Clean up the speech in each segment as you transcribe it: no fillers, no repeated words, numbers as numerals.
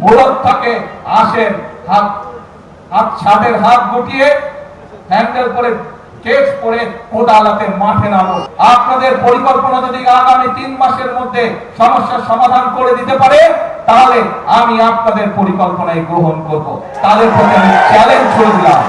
মুরত থাকে আসেন, হাত হাত ছাদের হাত গুটিয়ে হ্যান্ডেল করে কেস করে আদালতের মাঠে নামো। আপনাদের পরিকল্পনা যদি আগামী 3 মাসের মধ্যে সমস্যার সমাধান করে দিতে পারে, তাহলে আমি আপনাদের পরিকল্পনায় গ্রহণ করব। তাদের প্রতি আমি চ্যালেঞ্জ ছুড়ে দিলাম।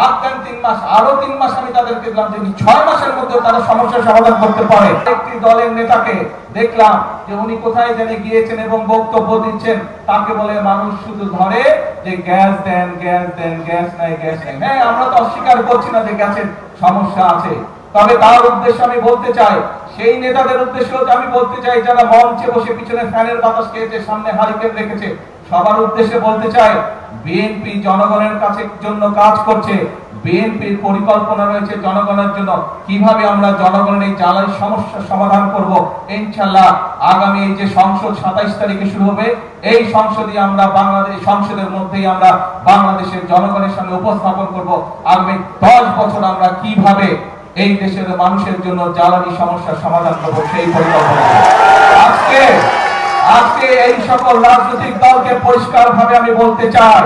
আর 3 মাস, আরো 3 মাস আমি তাদেরকে দিলাম যে 6 মাসের মধ্যে তারা সমস্যার সমাধান করতে পারে। একটি দলের নেতাকে দেখলাম যে উনি কোথায় জেনে গিয়েছেন এবং বক্তব্য দিচ্ছেন, তাকে বলে মানুষ শুধু ধরে যে গ্যাস দেন, গ্যাস দেন, গ্যাস নাই, গ্যাস নাই। হ্যাঁ, আমরা তো অস্বীকার করছি না যে গ্যাসের সমস্যা আছে, তবে তার উদ্দেশ্যে আমি বলতে চাই, সেই নেতাদের উদ্দেশ্যে আমি বলতে চাই যারা মঞ্চে বসে পিছনে ফ্যানের বাতাস খেয়েছে, সামনে হারিকেন রেখেছে, সবার উদ্দেশ্যে বলতে চাই, বিএনপি জনগণের কাছে জন্য কাজ করছে। বিএনপির পরিকল্পনা রয়েছে জনগণের জন্য, কিভাবে আমরা জনগণের এই জ্বালানি সমস্যার সমাধান করব। ইনশাআল্লাহ আগামী এই যে সংসদ 27 তারিখে শুরু হবে, এই সংসদে আমরা বাংলাদেশ সংসদের মধ্যেই আমরা বাংলাদেশের জনগণের সামনে উপস্থাপন করব আগামী 10 বছর আমরা কিভাবে এই দেশের মানুষের জন্য জ্বালানি সমস্যার সমাধান করব, সেই পরিকল্পনা। আজকে এই সকল রাজনৈতিক দলকে পরিষ্কারভাবে আমি বলতে চাই,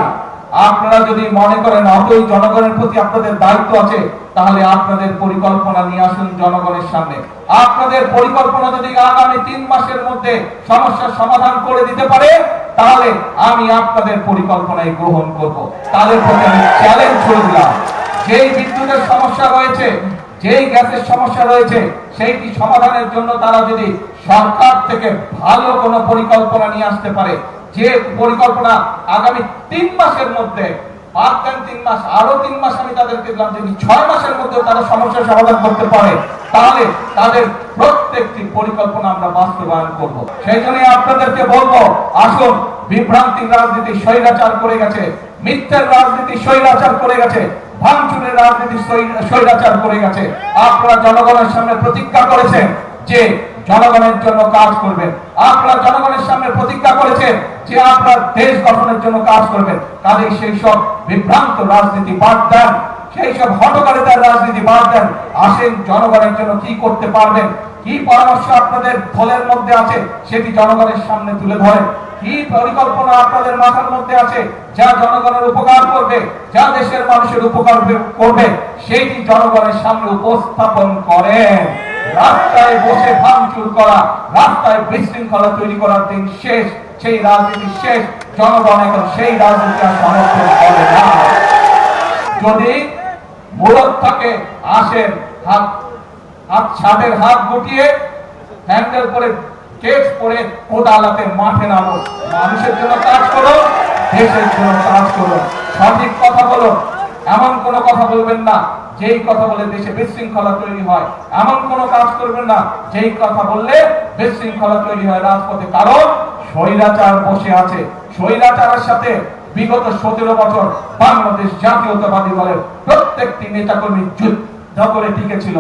আপনারা যদি মনে করেন অতই জনগণের প্রতি আপনাদের দায়িত্ব আছে, তাহলে আপনাদের পরিকল্পনা নিয়ে আসুন জনগণের সামনে। আপনাদের পরিকল্পনা যদি আগামী 3 মাসের মধ্যে সমস্যার সমাধান করে দিতে পারে, তাহলে আমি আপনাদের পরিকল্পনায় গ্রহণ করব। তাদের প্রতি আমি চ্যালেঞ্জ ছুড়ে দিলাম। যেই বিদ্যুতের সমস্যা রয়েছে, যেই গ্যাসের সমস্যা রয়েছে, সেইটি সমাধানের জন্য তারা যদি সরকার থেকে ভালো কোনো পরিকল্পনা নিয়ে আসতে পারে, যে পরিকল্পনা আগামী 3 মাসের মধ্যে, আর 3 মাস, আরো 3 মাস আমি তাদেরকে দিলাম যে 6 মাসের মধ্যে তারা সমস্যার সমাধান করতে পারে, তাহলে তাদের প্রত্যেকটি পরিকল্পনা আমরা বাস্তবায়ন করব। সেই জন্য আপনাদেরকে বলবো, আসুন, বিভ্রান্তির রাজনীতি স্বৈরাচার করে গেছে, মিথ্যার রাজনীতি স্বৈরাচার করে গেছে, ভাঙচুরের রাজনীতি স্বৈরাচার করে গেছে। আপনারা জনগণের সামনে প্রতিজ্ঞা করেছেন যে জনগণের জন্য কাজ করবেন, আপনারা জনগণের সামনে প্রতিজ্ঞা করেছেন যে আপনার দেশ গঠনের জন্য কাজ করবেন। কাজেই সেই সব বিভ্রান্ত রাজনীতি বাদ দেন, সেই সব হটকারিতার রাজনীতি বাদ দেন। আসেন, জনগণের জন্য কি করতে পারবেন, কি পরামর্শ আপনাদের দলের মধ্যে আছে, সেটি জনগণের সামনে তুলে ধরেন। কি পরিকল্পনা আপনাদের মাথার মধ্যে আছে যা জনগণের উপকার করবে, যা দেশের মানুষের উপকার করবে, সেইটি জনগণের সামনে উপস্থাপন করেন। রাস্তায় বসে ভাঙচুর করা, রাস্তায় বিশৃঙ্খলা তৈরি করার দিন শেষ, সেই রাজনীতি শেষ। জনগণ এখন সেই রাজনীতি আর সমর্থন করে না। যদি মুরত থাকে আসেন, হাত ছাদের হাত গুটিয়ে হ্যান্ডেল করে কেস করে আদালতের মাঠে নামো। মানুষের জন্য কাজ করো, দেশের জন্য কাজ করো, সঠিক কথা বলো। এমন কোনো কথা বলবেন না যেই কথা বলে দেশে বিশৃঙ্খলা তৈরি হয়, এমন কোনো কাজ করবেন না যেই কথা বললে বিশৃঙ্খলা তৈরি হয় রাজপথে। কারণ স্বৈরাচার বসে আছে, স্বৈরাচারের সাথে বিগত 17 বছর বাংলাদেশ জাতীয়তাবাদী দলের প্রত্যেকটি নেতাকর্মী যুদ্ধ করে টিকেছিল।